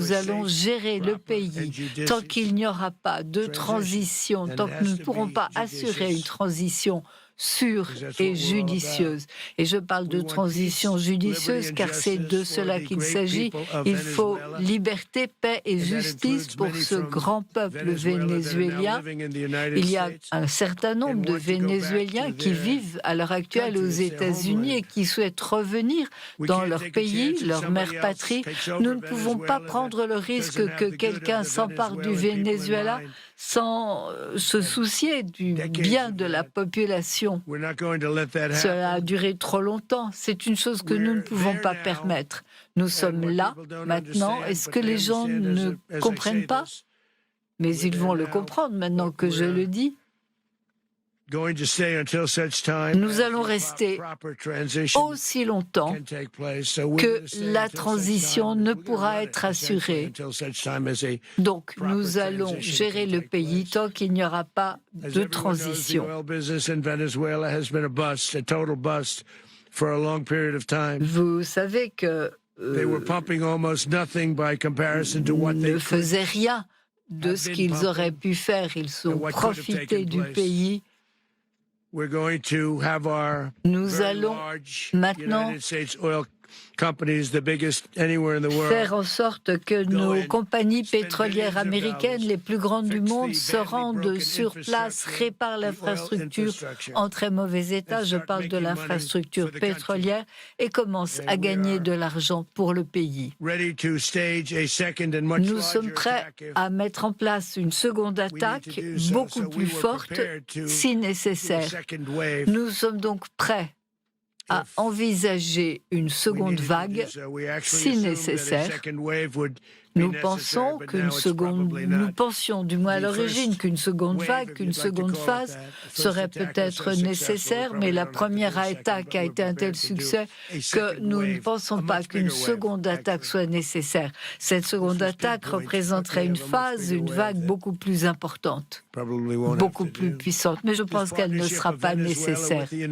nous allons gérer le pays tant qu'il n'y aura pas de transition, tant que nous ne pourrons pas assurer une transition sûre et judicieuse. Et je parle de transition judicieuse car c'est de cela qu'il s'agit. Il faut liberté, paix et justice pour ce grand peuple vénézuélien. Il y a un certain nombre de Vénézuéliens qui vivent à l'heure actuelle aux États-Unis et qui souhaitent revenir dans leur pays, leur mère patrie. Nous ne pouvons pas prendre le risque que quelqu'un s'empare du Venezuela sans se soucier du bien de la population. Cela a duré trop longtemps. C'est une chose que nous ne pouvons pas permettre. Nous sommes là, maintenant. Est-ce que les gens ne comprennent pas? Mais ils vont le comprendre maintenant que je le dis. Nous allons rester aussi longtemps que la transition ne pourra être assurée. Donc, nous allons gérer le pays tant qu'il n'y aura pas de transition. Vous savez que ne faisaient rien de ce qu'ils auraient pu faire. Ils ont profité du pays. Nous allons maintenant faire en sorte que nos compagnies pétrolières américaines, les plus grandes du monde, se rendent sur place, réparent l'infrastructure en très mauvais état, je parle de l'infrastructure pétrolière, et commencent à gagner de l'argent pour le pays. Nous sommes prêts à mettre en place une seconde attaque, beaucoup plus forte, si nécessaire. Nous sommes donc prêts à envisager une seconde vague si nécessaire. Nous pensions du moins à l'origine qu'une seconde vague, qu'une seconde phase serait peut-être nécessaire, mais la première attaque a été un tel succès que nous ne pensons pas qu'une seconde attaque soit nécessaire. Cette seconde attaque représenterait une phase, une vague beaucoup plus importante, beaucoup plus puissante, mais je pense qu'elle ne sera pas nécessaire.